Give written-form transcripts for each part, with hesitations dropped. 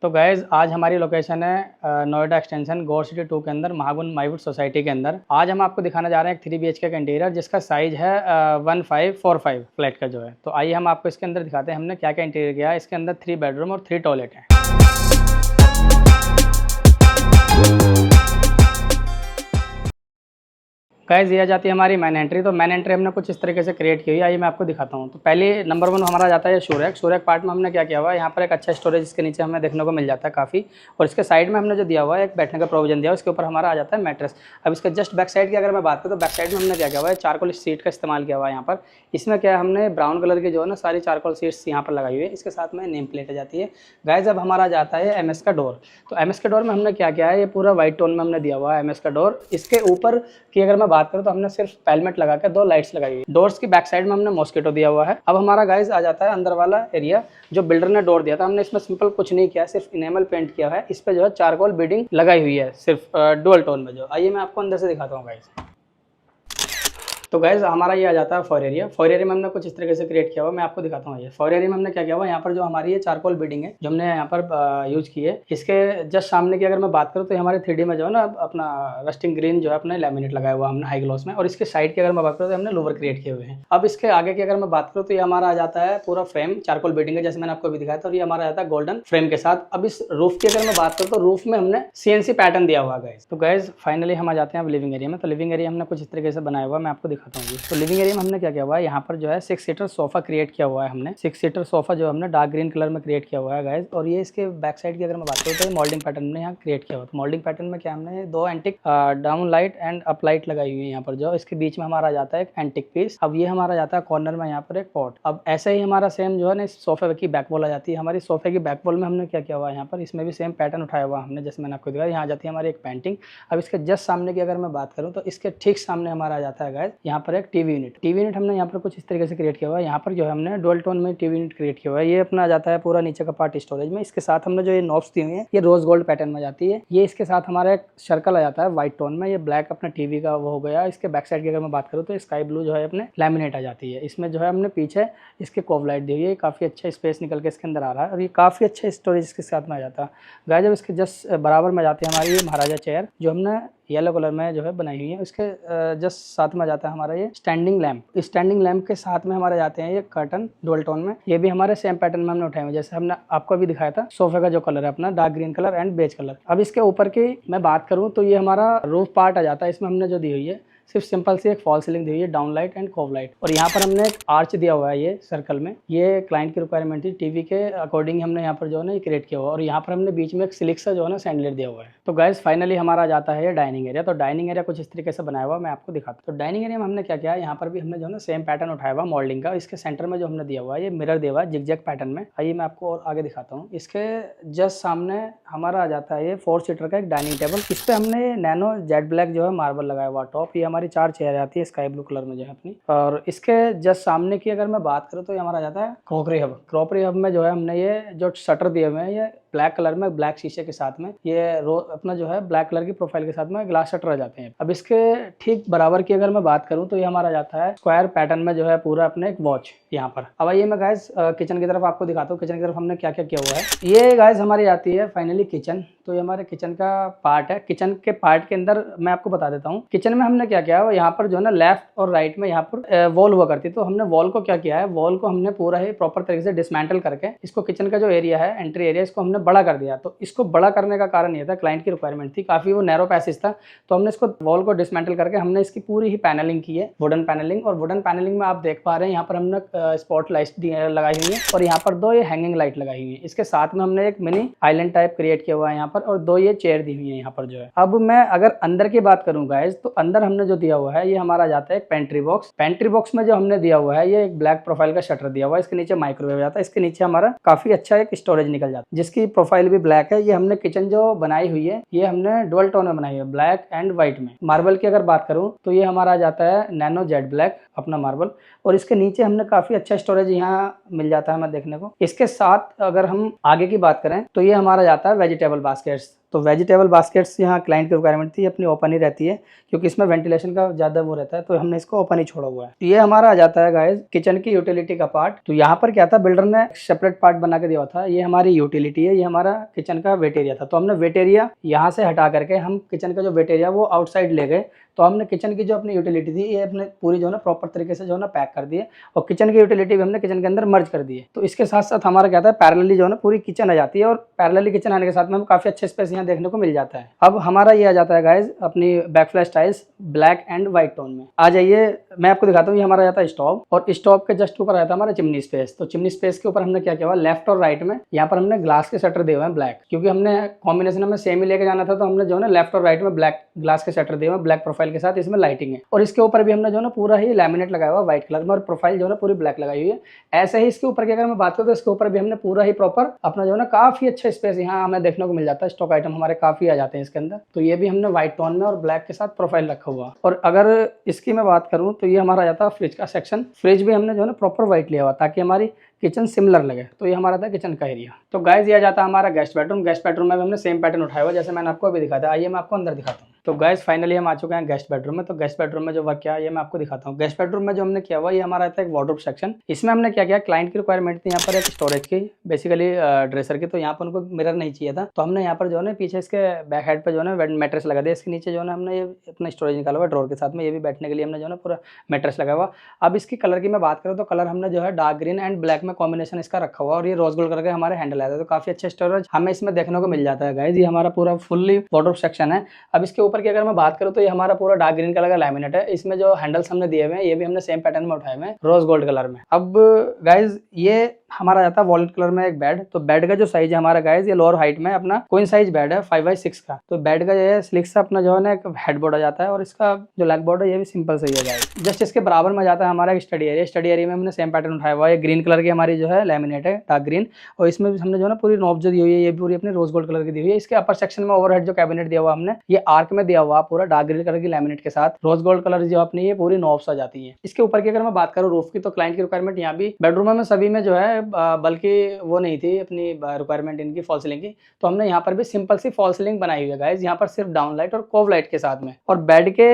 तो गाइज आज हमारी लोकेशन है नोएडा एक्सटेंशन गौर सिटी 2 के अंदर महागुन माईवुड सोसाइटी के अंदर। आज हम आपको दिखाने जा रहे हैं एक 3 BHK का इंटीरियर जिसका साइज है 1545 फ्लैट का जो है। तो आइए हम आपको इसके अंदर दिखाते हैं हमने क्या क्या इंटीरियर किया है। इसके अंदर 3 बेडरूम और 3 टॉयलेट है। गाइस ये आ जाती है हमारी मैन एंट्री। तो मैन एंट्री हमने कुछ इस तरीके से क्रिएट की हुई है, आइए मैं आपको दिखाता हूँ। तो पहले नंबर 1 हमारा जाता है सूर्यक पार्ट में हमने क्या किया हुआ है, यहाँ पर एक अच्छा स्टोरेज इसके नीचे हमें देखने को मिल जाता है काफ़ी। और इसके साइड में हमने जो दिया हुआ है एक बैठने का प्रोविजन दिया है, उसके ऊपर हमारा आ जाता है मैट्रेस। अब इसके जस्ट बैक साइड की अगर मैं बात करूँ तो बैक साइड में हमने क्या किया हुआ है, चारकोल सीट का इस्तेमाल किया हुआ है यहाँ पर। इसमें क्या है, हमने ब्राउन कलर की जो है ना सारी चारकोल सीट्स यहाँ पर लगाई हुई है। इसके साथ में नेम प्लेट आ जाती है। गाइस अब हमारा जाता है MS का डोर। तो MS के डोर में हमने क्या किया है, ये पूरा व्हाइट टोन में हमने दिया हुआ है MS का डोर। इसके ऊपर की अगर मैं बात करूँ तो हमने सिर्फ पैलमेट लगा के 2 लाइट्स लगाई हुई है। डोर्स की बैक साइड में हमने मॉस्किटो दिया हुआ है। अब हमारा गाइस आ जाता है अंदर वाला एरिया। जो बिल्डर ने डोर दिया था हमने इसमें सिंपल कुछ नहीं किया, सिर्फ इनेमल पेंट किया है। इस पे जो है चारकोल बीडिंग लगाई हुई है सिर्फ डुअल टोन में। जो आइए मैं आपको अंदर से दिखाता हूँ गाइस। तो गाइज हमारा ये आ जाता है फॉर एरिया। फॉर एरिया में हमने कुछ इस तरीके से क्रिएट किया हुआ, मैं आपको दिखाता हूँ। ये फॉर एरिया में हमने क्या किया हुआ, यहाँ पर जो हमारी ये चारकोल बीडिंग है जो हमने यहाँ पर यूज की है, इसके जस्ट सामने की अगर मैं बात करूँ तो हमारे 3D में जो है ना अपना रस्टिंग ग्रीन जो है अपने लैमिनेट लगाया हुआ हमने हाई ग्लॉस में। और इसके साइड की अगर मैं बात करूँ तो हमने लोवर क्रिएट किए हुए हैं। अब इसके आगे की अगर मैं बात करूँ तो ये हमारा आ जाता है पूरा फ्रेम चारकोल बीडिंग है, जैसे मैंने आपको अभी दिखाया था। और ये हमारा आ जाता है गोल्डन फ्रेम के साथ। अब इस रूफ की अगर मैं बात करूँ तो रूफ में हमने CNC पैटर्न दिया हुआ गाइज। तो गाइज फाइनली हम आ जाते हैं अब लिविंग एरिया में। तो लिविंग एरिया हमने कुछ इस तरीके से बनाया हुआ, मैं आपको दिखाता हूँ। तो लिविंग एरिया में हमने क्या किया हुआ है, यहाँ पर जो है 6 सीटर सोफा क्रिएट किया हुआ है हमने। 6 सीटर सोफा जो हमने डार्क ग्रीन कलर में क्रिएट किया हुआ है गाइज। और ये इसके बैक साइड की अगर मैं बात करूँ तो मोल्डिंग पैटर्न में यहाँ क्रिएट किया हुआ है। तो मोल्डिंग पैटर्न में क्या हमने 2 antique down light and up light लगाई हुई है यहाँ पर। जो इसके बीच में हमारा जाता है एक एंटिक पीस। अब ये हमारा जाता है कॉर्नर में यहाँ पर एक पॉट। अब ऐसे ही हमारा सेम जो है ना सोफे की बैक वॉल आ जाती है। हमारी सोफे की बैक वॉल में हमने क्या किया हुआ है, यहाँ पर इसमें भी सेम पैटर्न उठाया हुआ हमने, जैसे मैंने आपको दिखाया। यहाँ आ जाती है हमारी एक पेंटिंग। अब इसके जस्ट सामने की अगर मैं बात करूँ तो इसके ठीक सामने हमारा आ जाता है गाइज यहाँ पर एक टीवी यूनिट हमने यहाँ पर कुछ इस तरीके से क्रिएट किया हुआ है। यहाँ पर जो है हमने डुअल टोन में टीवी यूनिट क्रिएट किया हुआ है। ये अपना आ जाता है पूरा नीचे का पार्ट स्टोरेज में। इसके साथ हमने जो ये नॉब्स दी हुई है ये रोज गोल्ड पैटर्न में जाती है। ये इसके साथ हमारा एक सर्कल आ जाता है व्हाइट टोन में। ये ब्लैक अपना टीवी का वो हो गया। इसके बैक साइड की अगर मैं बात करूँ तो स्काई ब्लू जो है अपने लैमिनेट आ जाती है। इसमें जो है हमने पीछे इसके कोव लाइट दी हुई है। काफी अच्छा स्पेस निकल के इसके अंदर आ रहा है और ये काफी अच्छा स्टोरेज इसके साथ में आ जाता है गाइस। जब इसके जस्ट बराबर में जाती है हमारी ये महाराजा चेयर जो हमने येलो कलर में जो है बनाई हुई है। उसके जस्ट साथ में जाता है हमारा ये स्टैंडिंग लैंप। स्टैंडिंग लैंप के साथ में हमारे जाते हैं ये कर्टन डुअल टोन में। ये भी हमारे सेम पैटर्न में हमने उठाए हुए, जैसे हमने आपको अभी दिखाया था। सोफे का जो कलर है अपना dark green colour and beige colour. अब इसके ऊपर की मैं बात करूँ तो ये हमारा रूफ पार्ट आ जाता है। इसमें हमने जो दी हुई है सिर्फ सिंपल सी एक फॉल सीलिंग दी हुई है, down light and cove light. और यहाँ पर हमने एक आर्च दिया हुआ है ये सर्कल में। ये क्लाइंट की रिक्वायरमेंट थी, टीवी के अकॉर्डिंग हमने यहाँ पर जो है ना क्रिएट किया हुआ है। और यहाँ पर हमने बीच में एक सिलिक सा जो है ना सैंडलेट दिया हुआ है। तो गाइस फाइनली हमारा जाता है ये डाइनिंग एरिया। तो डाइनिंग एरिया कुछ इस तरीके से बनाया हुआ, मैं आपको दिखाता हूँ। तो डाइनिंग एरिया में हमने क्या किया है, यहाँ पर भी हमने जो है ना सेम पैटर्न उठाया हुआ मोल्डिंग का। इसके सेंटर में जो हमने दिया हुआ है ये मिरर दिया हुआ है जिगजैग पैटर्न में। आइए मैं आपको और आगे दिखाता हूँ। इसके जस्ट सामने हमारा आ जाता है ये 4 सीटर का एक डाइनिंग टेबल। इस पे हमने नैनो जेड ब्लैक जो है मार्बल लगाया हुआ टॉप। ये हमारी 4 चेयर आती है स्काई ब्लू कलर में जो है अपनी। और इसके जस्ट सामने की अगर मैं बात करूँ तो ये हमारा जाता है क्रॉकरी हब। क्रॉकरी हब में जो है हमने ये जो शटर दिए हुए हैं ये ब्लैक कलर में ब्लैक शीशे के साथ में ये अपना जो है ब्लैक कलर की प्रोफाइल के साथ में ग्लास शटर आ जाते हैं। अब इसके ठीक बराबर की अगर मैं बात करूं तो ये हमारा जाता है स्क्वायर पैटर्न में जो है पूरा अपने एक वॉच यहाँ पर। अब आइए मैं गाइस किचन की तरफ आपको दिखाता हूँ। किचन की तरफ हमने क्या क्या किया हुआ है। ये गाइस हमारी आती है फाइनली किचन। तो ये हमारे किचन का पार्ट है। किचन के पार्ट के अंदर मैं आपको बता देता हूँ किचन में हमने क्या किया है, यहाँ पर जो है ना लेफ्ट और राइट में यहाँ पर वॉल हुआ करती है। तो हमने वॉल को क्या किया है, वॉल को हमने पूरा ही प्रॉपर तरीके से डिसमेंटल करके इसको किचन का जो एरिया है एंट्री एरिया इसको हमने बड़ा कर दिया। तो इसको बड़ा करने का कारण ये था, क्लाइंट की रिक्वायरमेंट थी, काफी वो नैरो पैसेज था। तो हमने इसको वॉल को डिसमेंटल करके हमने इसकी पूरी ही पैनलिंग की है, वुडन पैनलिंग। और वुडन पैनलिंग में आप देख पा रहे हैं यहाँ पर हमने स्पॉट लाइट लगाई हुई है और यहाँ पर 2 ये हैंगिंग लाइट लगाई हुई है। इसके साथ में हमने एक मिनी आइलैंड टाइप क्रिएट किया हुआ है यहाँ पर और 2 ये चेयर दी हुई है यहाँ पर जो है। अब मैं अगर अंदर की बात करूँ गाइस तो अंदर हमने जो दिया हुआ है ये हमारा जाता है एक पेंट्री बॉक्स। पेंट्री बॉक्स में जो हमने दिया हुआ है ये एक ब्लैक प्रोफाइल का शटर दिया हुआ है। इसके नीचे माइक्रोवेव जाता है। इसके नीचे हमारा काफी अच्छा एक स्टोरेज निकल जाता है जिसकी प्रोफाइल भी ब्लैक है। ये हमने किचन जो बनाई हुई है ये हमने डुअल टोन में बनाई है, ब्लैक एंड व्हाइट में। मार्बल की अगर बात करूं तो ये हमारा जाता है नैनो जेड ब्लैक अपना मार्बल। और इसके नीचे हमने काफी अच्छा स्टोरेज यहाँ मिल जाता है हमें देखने को। इसके साथ अगर हम आगे की बात करें तो ये हमारा जाता है वेजिटेबल बास्केट्स। तो वेजिटेबल बास्केट्स यहाँ क्लाइंट की रिक्वायरमेंट थी, अपनी ओपन ही रहती है क्योंकि इसमें वेंटिलेशन का ज़्यादा वो रहता है, तो हमने इसको ओपन ही छोड़ा हुआ है। तो ये हमारा आ जाता है गाइस किचन की यूटिलिटी का पार्ट। तो यहाँ पर क्या था, बिल्डर ने सेपरेट पार्ट बना के दिया था, ये हमारी यूटिलिटी है, ये हमारा किचन का वेट एरिया था। तो हमने वेट एरिया यहाँ से हटा करके हम किचन का जो वेट एरिया वो आउटसाइड ले गए। तो हमने किचन की जो अपनी यूटिलिटी थी ये अपने पूरी जो है ना प्रॉपर तरीके से जो है ना पैक कर दिए, और किचन की यूटिलिटी भी हमने किचन के अंदर मर्ज कर दी है। तो इसके साथ साथ हमारा क्या था, पैरेलली जो है ना पूरी किचन आ जाती है, और पैरेलली किचन आने के साथ में हमें काफी अच्छे स्पेस यहाँ देखने को मिल जाता है। अब हमारा ये आ जाता है गाइज अपनी backsplash tiles black and white tone में। आ जाइए मैं आपको दिखाता हूँ, ये हमारा जाता है स्टोव, और स्टोव के जस्ट ऊपर आता है हमारा चिमनी स्पेस। तो चिमनी स्पेस के ऊपर हमने क्या किया हुआ, लेफ्ट और राइट में यहाँ पर हमने ग्लास के शटर दिए हुए हैं ब्लैक, क्योंकि हमने कॉम्बिनेशन में सेम ही लेके जाना था। तो हमने जो है ना लेफ्ट और राइट में ब्लैक ग्लास के शटर दिए हुए हैं ब्लैक प्रोफाइल के साथ, इसमें लाइटिंग है। और इसके ऊपर भी हमने जो है ना पूरा ही लैमिनेट लगाया हुआ व्हाइट कलर में, और प्रोफाइल जो है ना पूरी ब्लैक लगाई हुई है। ऐसे ही इसके ऊपर की अगर मैं बात करूँ तो इसके ऊपर भी हमने पूरा ही प्रॉपर अपना जो है ना काफी अच्छा स्पेस यहाँ हमें देखने को मिल जाता है। स्टॉक आइटम हमारे काफी आ जाते हैं इसके अंदर। तो ये भी हमने व्हाइट टोन में और ब्लैक के साथ प्रोफाइल रखा हुआ। और अगर इसकी मैं बात करूँ तो ये हमारा जाता है फ्रिज का सेक्शन। फ्रिज भी हमने जो है ना प्रॉपर व्हाइट लिया हुआ ताकि हमारी किचन सिमिलर लगे। तो ये हमारा था किचन का एरिया। तो गाइस ये जाता है हमारा गेस्ट बेडरूम। गेस्ट बेडरूम में भी हमने सेम पैटर्न उठाया हुआ जैसे मैंने आपको अभी दिखाया था। आइए मैं आपको अंदर दिखाता हूँ। तो गाइस फाइनली हम आ चुके हैं गेस्ट बेडरूम में। तो गेस्ट बेडरूम में जो वर्क किया है ये मैं आपको दिखाता हूँ। गेस्ट बेडरूम में जो हमने किया हुआ ये हमारा था एक वार्डरोब सेक्शन। इसमें हमने क्या किया, क्लाइंट की रिक्वायरमेंट थी यहाँ पर एक स्टोरेज की, बेसिकली ड्रेसर की। तो यहाँ पर उनको मिरर नहीं चाहिए था, तो हमने यहाँ पर जो है ना पीछे इसके बैक हेड पर जो है ना मैट्रेस लगा दिया। इसके नीचे जो है ना हमने ये अपना स्टोरेज निकाला हुआ ड्रॉर के साथ में, ये भी बैठने के लिए हमने जो है ना पूरा मैट्रेस लगा हुआ। अब इसकी कलर की मैं बात करूँ तो कलर हमने जो है डार्क ग्रीन एंड ब्लैक में कॉम्बिनेशन इसका रखा हुआ, और ये रोज गोल्ड करके हमारे हैंडल आया था। तो काफी अच्छा स्टोरेज हमें इसमें देखने को मिल जाता है गाइस। ये हमारा पूरा फुल्ली वार्डरोब सेक्शन है। अब इसके ऊपर की अगर मैं बात करूँ तो ये हमारा पूरा डार्क ग्रीन कलर का लैमिनेट है। इसमें जो हैंडल्स हमने दिए हुए हैं ये भी हमने सेम पैटर्न में उठाए हुए हैं रोज गोल्ड कलर में। अब गाइस ये हमारा जाता है वॉलेट कलर में एक बेड। तो बेड का जो साइज है हमारा गाइस ये लोअर हाइट में अपना क्वीन साइज बेड है 5x6 का। तो बेड का ये स्लिक सा अपना जो है ना एक हेडबोर्ड आ जाता है, और इसका जो लेग बोर्ड है ये भी सिंपल से ही है गाइस। जस्ट इसके बराबर में जाता है हमारा एक स्टडी एरिया। स्टडी एरिया में हमने सेम पैटर्न उठाया हुआ है। ग्रीन कलर की हमारी जो है लैमिनेट है डार्क ग्रीन, और इसमें हमने जो है ना पूरी नॉब जो दी हुई है ये पूरी अपनी रोज गोल्ड कलर की दी हुई है। इसके अपर सेक्शन में ओवरहेड जो कैबिनेट दिया हुआ हमने ये आर्क में दिया हुआ पूरा डार्क ग्रीन कलर की लैमिनेट के साथ रोज गोल्ड कलर जो अपनी ये पूरी नॉब्स आ जाती है। इसके ऊपर की अगर मैं बात करूँ रूफ की, तो क्लाइंट की रिक्वायरमेंट यहाँ भी बेडरूम में सभी में जो है बल्कि वो नहीं थी अपनी रिक्वायरमेंट इनकी फॉल सीलिंग की। तो हमने यहाँ पर भी सिंपल सी फॉल सीलिंग बनाई हुई है गाइस, यहाँ पर सिर्फ डाउन लाइट और कोव लाइट के साथ में। और बेड के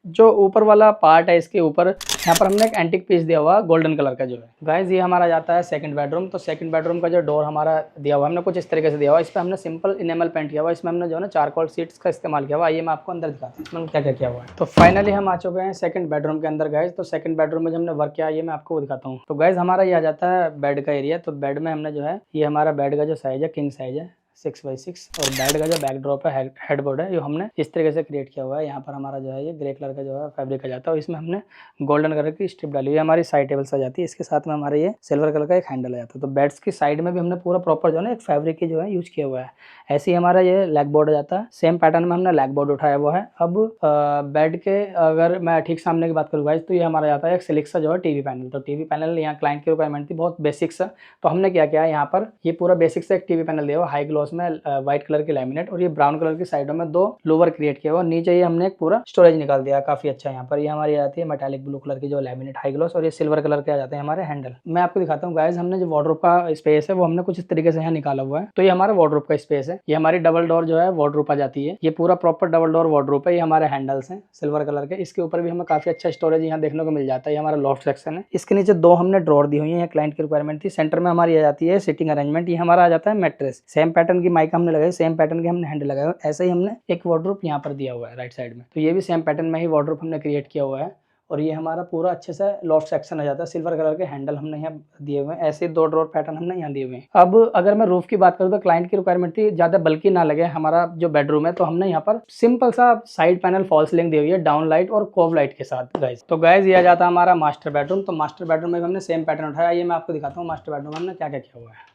जो ऊपर वाला पार्ट है इसके ऊपर यहाँ पर हमने एक एंटिक पीस दिया हुआ गोल्डन कलर का जो है गाइस। ये हमारा जाता है सेकंड बेडरूम। तो सेकंड बेडरूम का जो डोर हमारा दिया हुआ हमने कुछ इस तरीके से दिया हुआ। इस पर हमने सिंपल इनेमल पेंट किया हुआ। इसमें हमने जो है ना चारकोल शीट्स का इस्तेमाल किया हुआ। आइए मैं आपको अंदर दिखाता हूँ इसमें क्या क्या किया हुआ है। तो फाइनली हम आ चुके हैं सेकंड बेडरूम के अंदर गाइस। तो सेकंड बेडरूम में जो हमने वर्क किया ये मैं आपको दिखाता हूँ। तो गाइस हमारा ये आ जाता है बेड का एरिया। तो बेड में हमने जो है ये हमारा बेड का जो साइज है किंग साइज है 6x6, और बेड का जो बैकड्रॉप है हेडबोर्ड है जो हमने इस तरीके से क्रिएट किया हुआ है। यहाँ पर हमारा जो है ये ग्रे कलर का जो है फैब्रिक आ जाता है, और इसमें हमने गोल्डन कलर की स्ट्रिप डाली हुई है। हमारी साइड टेबल्स आ जाती है, इसके साथ में हमारे ये सिल्वर कलर का एक हैंडल आ जाता है। तो बेड्स की साइड में भी हमने पूरा प्रॉपर जो है ना एक फैब्रिक की जो है यूज किया हुआ है। ऐसे ही हमारा ये लेग बोर्ड आ जाता है, सेम पैटर्न में हमने लेग बोर्ड उठाया हुआ है। अब बेड के अगर मैं ठीक सामने की बात करूँ गाइस तो ये हमारा जाता है एक सिलिक सा जो है टीवी पैनल। तो टीवी पैनल यहाँ क्लाइंट की रिक्वायरमेंट थी बहुत बेसिक सा, तो हमने क्या किया यहाँ पर ये पूरा बेसिक से एक टीवी पैनल दिया हुआ हाई ग्लॉस में व्हाइट कलर की लैमिनेट, और ये ब्राउन कलर की साइडों में 2 लोअर क्रिएट किया हुआ। नीचे ये हमने एक पूरा स्टोरेज निकाल दिया काफी अच्छा। यहाँ पर ये हमारी आती है मेटालिक ब्लू कलर की जो लैमिनेट हाई ग्लॉस, और ये सिल्वर कलर के आ जाते हैं हमारे हैंडल। मैं आपको दिखाता हूँ गाइस हमने जो वार्डरोब का स्पेस है वो हमने कुछ इस तरीके से यहाँ निकाला हुआ है। तो ये हमारा वार्डरोब का स्पेस है। ये हमारी डबल डोर जो है वार्डरोब आ जाती है। ये पूरा प्रॉपर डबल डोर वार्डरोब है। ये हमारे हैंडल्स हैं सिल्वर कलर के। इसके ऊपर भी हमें काफी अच्छा स्टोरेज यहाँ देखने को मिल जाता है। ये हमारा लॉफ्ट सेक्शन है। इसके नीचे 2 हमने ड्रॉर दी हुई है, क्लाइंट की रिक्वायरमेंट थी। सेंटर में हमारी आ जाती है सिटिंग अरेंजमेंट। ये हमारा आ जाता है मैट्रेस। सेम पैटर्न की माइक हमने लगाई, सेम पैटर्न के हमने हैंडल लगाया। ऐसे ही हमने एक वार्डरोब यहाँ पर दिया हुआ है राइट साइड में। तो ये भी सेम पैटर्न में ही वार्डरोब हमने क्रिएट किया हुआ है। और ये हमारा पूरा अच्छे से लॉफ्ट सेक्शन आ जाता है। सिल्वर कलर के हैंडल हमने यहाँ दिए हुए हैं। ऐसे 2 ड्रॉर पैटर्न हमने यहाँ दिए हुए हैं। अब अगर मैं रूफ की बात करूँ तो क्लाइंट की रिक्वायरमेंट थी ज्यादा बल्कि ना लगे हमारा जो बेडरूम है, तो हमने यहाँ पर सिंपल सा साइड पैनल फॉल सीलिंग दी हुई है डाउन लाइट और कोव लाइट के साथ गाइस। तो गाइस ये आ जाता है हमारा मास्टर बेडरूम। तो मास्टर बेडरूम में हमने सेम पैटर्न उठाया। ये मैं आपको दिखाता हूँ मास्टर बेडरूम में हमने क्या क्या किया हुआ है।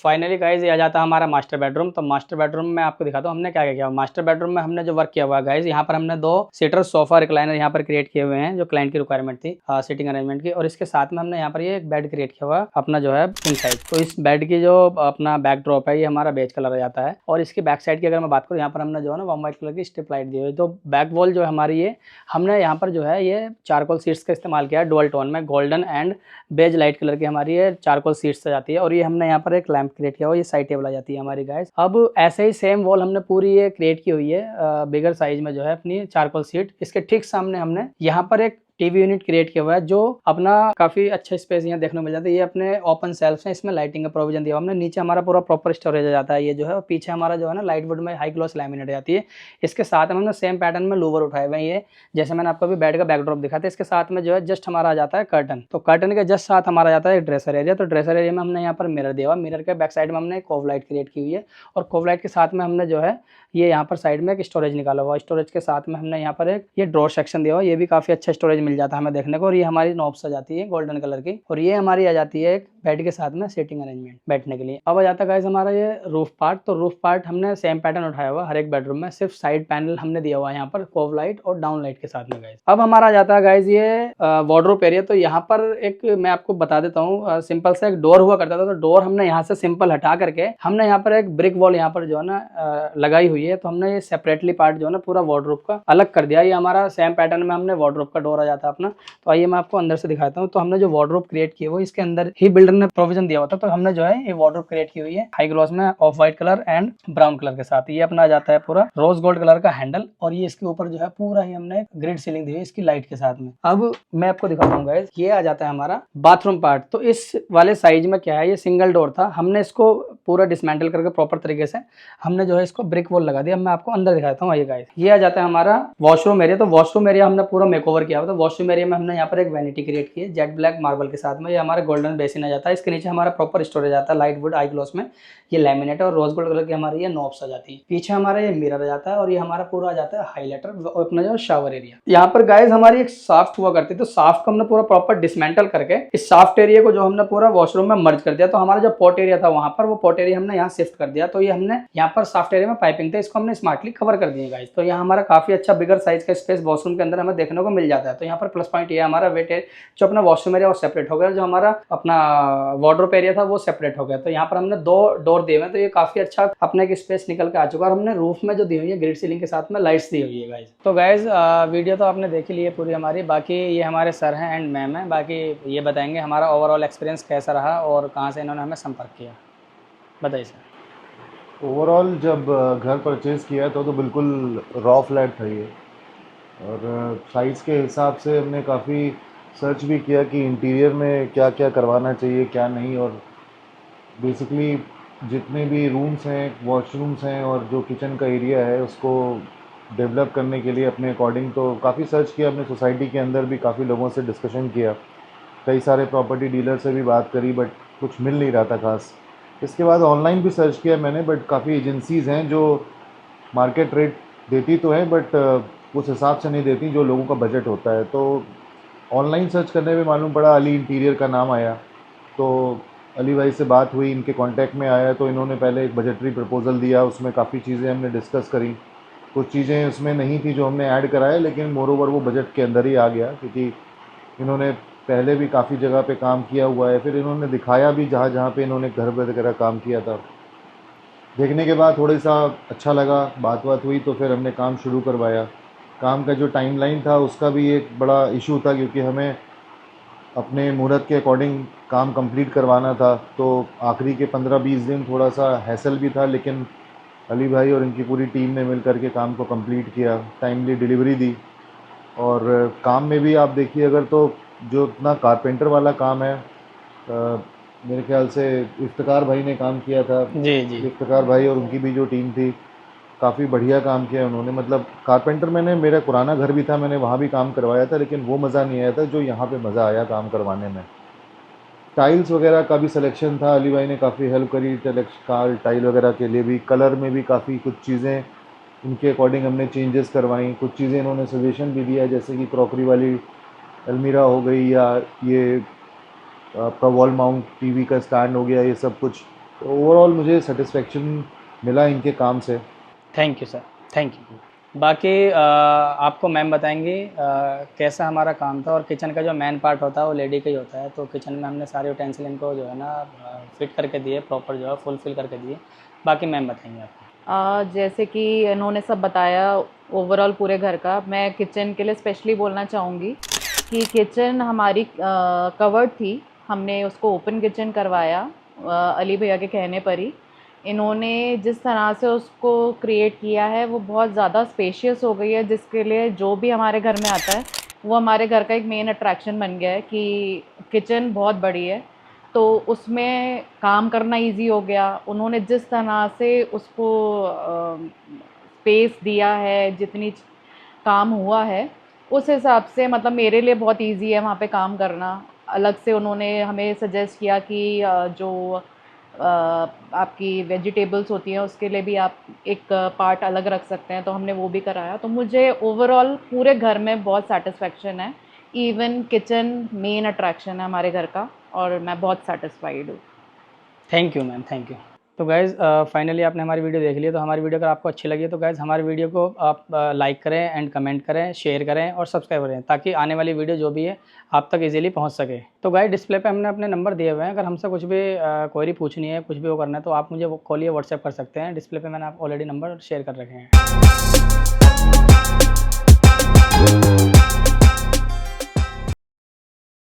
फाइनली गाइज ये आ जाता है हमारा मास्टर बेडरूम। तो मास्टर बेडरूम में आपको दिखाता हूँ हमने क्या क्या किया। मास्टर बेडरूम में हमने जो वर्क किया हुआ है गाइज, यहाँ पर हमने 2 सीटर सोफा रिक्लाइनर यहाँ पर क्रिएट किए हुए हैं जो क्लाइंट की रिक्वायरमेंट थी सिटिंग अरेंजमेंट की। और इसके साथ में हमने यहाँ पर ये एक बेड क्रिएट किया हुआ है अपना जो है किंग साइज। तो इस बेड की जो अपना बैक ड्रॉप है ये हमारा बेज कलर आ जाता है। और इसकी बैक साइड की अगर मैं बात करूँ यहाँ पर हमने जो है ना वार्म व्हाइट कलर की स्ट्रिप लाइट दी हुई है। तो बैक वॉल जो हमारी ये हमने यहाँ पर जो है ये चारकोल सीट्स का इस्तेमाल किया है डुअल टोन में, golden and beige light colour की हमारी ये चारकोल सीट्स आ जाती है। और ये हमने यहाँ पर एक लैंप क्रिएट किया हुआ, ये साइड टेबल आ जाती है हमारी गाइस। अब ऐसे ही सेम वॉल हमने पूरी ये क्रिएट की हुई है बिगर साइज में जो है अपनी चारकोल सीट। इसके ठीक सामने हमने यहाँ पर एक टीवी यूनिट क्रिएट किया हुआ है जो अपना काफी अच्छा स्पेस यहाँ देखने को मिल जाता है। ये अपने ओपन सेल्फ है, इसमें लाइटिंग का प्रोविजन दिया हुआ हमने। नीचे हमारा पूरा प्रॉपर स्टोरेज आ जाता है ये जो है, और पीछे हमारा जो है ना लाइट वुड में हाई ग्लॉस लैमिनेट जाती है। इसके साथ में हमने सेम पैटर्न में लूवर उठाए हुए हैं, ये जैसे मैंने आपको अभी बेड का बैकड्रॉप दिखा था। इसके साथ में जो है जस्ट हमारा आ जाता है कर्टन, तो कर्टन के जस्ट साथ हमारा जाता है ड्रेसर एरिया। तो ड्रेसर एरिया में हमने यहाँ पर मिरर दिया हुआ, मिरर के बैक साइड में हमने कोव लाइट क्रिएट की हुई है, और कोव लाइट के साथ में हमने जो है ये यहाँ पर साइड में एक स्टोरेज निकाला हुआ। स्टोरेज के साथ में हमने यहाँ पर एक ये ड्रॉर सेक्शन दिया हुआ, ये भी काफी अच्छा स्टोरेज मिल जाता है हमें देखने को। और ये हमारी नॉब्स आ जाती है गोल्डन कलर की, और ये हमारी आ जाती है एक बेड के साथ में सीटिंग अरेंजमेंट बैठने के लिए। अब आ जाता है गाइस हमारा ये रूफ पार्ट। तो रूफ पार्ट हमने सेम पैटर्न उठाया हुआ हर एक बेडरूम में, सिर्फ साइड पैनल हमने दिया हुआ है यहाँ पर कोव लाइट और डाउन लाइट के साथ में गाइस। अब हमारा आ जाता है गाइस ये वार्डरोब एरिया। तो यहाँ पर एक मैं आपको बता देता हूँ, सिंपल सा एक डोर हुआ करता था, तो डोर हमने यहाँ से सिंपल हटा करके हमने यहाँ पर एक ब्रिक वॉल यहाँ पर जो है ना लगाई हुई है। तो हमने ये सेपरेटली पार्ट जो है ना पूरा वार्डरोब का अलग कर दिया। ये हमारा सेम पैटर्न में हमने वार्डरोब का डोर आ जाता है अपना। तो आइए मैं आपको अंदर से दिखाता हूँ। तो हमने जो वार्डरोब क्रिएट की है वो इसके अंदर ही बिल्डर ने प्रोविजन दिया होता है। तो हमने जो है ये वार्डरोब क्रिएट की हुई है हाई ग्लॉस में of white colour and brown colour के साथ। ये अपना आ जाता है पूरा रोज गोल्ड कलर का हैंडल, और ये इसके ऊपर जो है पूरा ही हमने ग्रिड सीलिंग दी है इसकी लाइट के साथ में। अब मैं आपको दिखाता हूँ गाइस, ये आ जाता है हमारा बाथरूम पार्ट। तो इस वाले साइज में क्या है, ये सिंगल डोर था, हमने इसको पूरा डिसमेंटल करके प्रॉपर तरीके से हमने जो है इसको ब्रिक वॉल लगा दिया। मैं आपको अंदर दिखाता हूँ। आइए गाइस, ये आ जाता है हमारा वॉशरूम एरिया। तो वॉशरूम एरिया हमने पूरा मेकओवर किया हुआ था। वॉशरूम एरिया में हमने यहाँ पर एक वैनिटी क्रिएट की है जेट ब्लैक मार्बल के साथ में। ये हमारा गोल्डन बेसिन आ जाता है, इसके नीचे हमारा प्रॉपर स्टोरेज आता है लाइट वुड आई ग्लॉस में। ये लैमिनेट और रोज गोल्ड कलर की हमारी ये नॉब्स आ जाती है। पीछे हमारा ये मिरर आ जाता है, और ये हमारा पूरा आ जाता है हाईलाइटर और अपना जो शावर एरिया। यहाँ पर गाइस हमारी एक साफ्ट हुआ करती है, तो साफ्ट को हमने पूरा प्रॉपर डिसमेंटल करके इस साफ्ट एरिया को जो हमने पूरा वॉशरूम में मर्ज कर दिया। तो हमारा जो पॉट एरिया था वहां पर, वो पॉट एरिया हमने यहाँ शिफ्ट कर दिया। तो ये हमने यहाँ पर साफ्ट एरिया में पाइपिंग था, इसको हमने स्मार्टली कवर कर दिए गाइस। तो यहाँ हमारा काफी अच्छा बिगर साइज का स्पेस वॉशरूम के अंदर हमें देखने को मिल जाता है। तो यहाँ पर प्लस पॉइंट ये हमारा वेट है, जो अपना वॉशरूम एरिया वो सेपरेट हो गया, जो हमारा अपना वार्डरोब एरिया था वो सेपरेट हो गया। तो यहाँ पर हमने 2 डोर दिए हुए हैं, तो ये काफी अच्छा अपने एक स्पेस निकल के आ चुका है। और हमने रूफ में जो दी हुई है ग्रिड सीलिंग के साथ में लाइट्स दी हुई है गाइस। तो गाइस वीडियो तो आपने देख ही ली है पूरी हमारी। बाकी ये हमारे सर हैं एंड मैम है, बाकी ये बताएंगे हमारा ओवरऑल एक्सपीरियंस कैसा रहा और कहाँ से इन्होंने हमें संपर्क किया। बताइए सर। ओवरऑल जब घर परचेज़ किया तो बिल्कुल रॉ फ्लैट था ये, और साइज़ के हिसाब से हमने काफ़ी सर्च भी किया कि इंटीरियर में क्या क्या करवाना चाहिए क्या नहीं। और बेसिकली जितने भी रूम्स हैं, वॉशरूम्स हैं और जो किचन का एरिया है उसको डेवलप करने के लिए अपने अकॉर्डिंग तो काफ़ी सर्च किया। अपने सोसाइटी के अंदर भी काफ़ी लोगों से डिस्कशन किया, कई सारे प्रॉपर्टी डीलर से भी बात करी, बट कुछ मिल नहीं रहा था खास। इसके बाद ऑनलाइन भी सर्च किया मैंने, बट काफ़ी एजेंसीज़ हैं जो मार्केट रेट देती तो हैं बट उस हिसाब से नहीं देती जो लोगों का बजट होता है। तो ऑनलाइन सर्च करने में मालूम पड़ा अली इंटीरियर का नाम आया, तो अली भाई से बात हुई, इनके कांटेक्ट में आया। तो इन्होंने पहले एक बजटरी प्रपोज़ल दिया, उसमें काफ़ी चीज़ें हमने डिस्कस करी। कुछ चीज़ें उसमें नहीं थी जो हमने ऐड कराए, लेकिन मोर ओवर वो बजट के अंदर ही आ गया, क्योंकि इन्होंने पहले भी काफ़ी जगह पे काम किया हुआ है। फिर इन्होंने दिखाया भी जहाँ जहाँ पे इन्होंने घर वगैरह काम किया था। देखने के बाद थोड़ा सा अच्छा लगा, बात हुई, तो फिर हमने काम शुरू करवाया। काम का जो टाइमलाइन था उसका भी एक बड़ा इशू था, क्योंकि हमें अपने मुहूर्त के अकॉर्डिंग काम कंप्लीट करवाना था। तो आखिरी के 15-20 दिन थोड़ा सा हैसल भी था, लेकिन अली भाई और इनकी पूरी टीम ने मिल कर के काम को कंप्लीट किया, टाइमली डिलीवरी दी। और काम में भी आप देखिए अगर, तो जो इतना कारपेंटर वाला काम है, मेरे ख्याल से इफ्तिकार भाई ने काम किया था। जी जी। इफ्तिकार भाई और उनकी भी जो टीम थी, काफ़ी बढ़िया काम किया उन्होंने। मतलब कारपेंटर, मैंने मेरा पुराना घर भी था, मैंने वहाँ भी काम करवाया था, लेकिन वो मज़ा नहीं आया था जो यहाँ पे मज़ा आया काम करवाने में। टाइल्स वगैरह का भी सिलेक्शन था, अली भाई ने काफ़ी हेल्प करी टाइल वगैरह के लिए भी। कलर में भी काफ़ी कुछ चीज़ें उनके अकॉर्डिंग हमने चेंजेस करवाई। कुछ चीज़ें इन्होंने सजेशन भी दिया, जैसे कि क्रॉकरी वाली अलमीरा हो गई, या ये आपका वॉल माउंट टीवी का स्टैंड हो गया, ये सब कुछ। तो ओवरऑल मुझे सेटिस्फेक्शन मिला इनके काम से। Thank you sir, thank you. बाकी आपको मैम बताएंगी कैसा हमारा काम था। और किचन का जो मेन पार्ट होता है वो लेडी का ही होता है। तो किचन में हमने सारे यूटेंसिल इनको जो है ना फिट करके दिए, प्रॉपर जो है फुलफिल करके दिए। बाकी मैम बताएंगे आपको। जैसे कि इन्होंने सब बताया ओवरऑल पूरे घर का, मैं किचन के लिए स्पेशली बोलना चाहूँगी कि किचन हमारी कवर्ड थी, हमने उसको ओपन किचन करवाया। अली भैया के कहने पर ही। इन्होंने जिस तरह से उसको क्रिएट किया है वो बहुत ज़्यादा स्पेशियस हो गई है, जिसके लिए जो भी हमारे घर में आता है वो हमारे घर का एक मेन अट्रैक्शन बन गया है कि किचन बहुत बड़ी है तो उसमें काम करना इजी हो गया। उन्होंने जिस तरह से उसको स्पेस दिया है, जितनी काम हुआ है उस हिसाब से मतलब मेरे लिए बहुत इजी है वहाँ पे काम करना। अलग से उन्होंने हमें सजेस्ट किया कि जो आपकी वेजिटेबल्स होती हैं उसके लिए भी आप एक पार्ट अलग रख सकते हैं, तो हमने वो भी कराया। तो मुझे ओवरऑल पूरे घर में बहुत सेटिस्फेक्शन है। इवन किचन मेन अट्रैक्शन है हमारे घर का और मैं बहुत सेटिस्फाइड हूँ। Thank you ma'am, thank you. तो गाइज़ फाइनली आपने हमारी वीडियो देख ली। तो हमारी वीडियो अगर आपको अच्छी लगी तो गाइज़ हमारी वीडियो को आप लाइक करें एंड कमेंट करें, शेयर करें और सब्सक्राइब करें, ताकि आने वाली वीडियो जो भी है आप तक इजीली पहुंच सके। तो गाइस डिस्प्ले पे हमने अपने नंबर दिए हुए हैं, अगर हमसे कुछ भी क्वेरी पूछनी है, कुछ भी वो करना है तो आप मुझे वो कॉल या व्हाट्सएप कर सकते हैं। डिस्प्ले पे मैंने आप ऑलरेडी नंबर शेयर कर रखे हैं।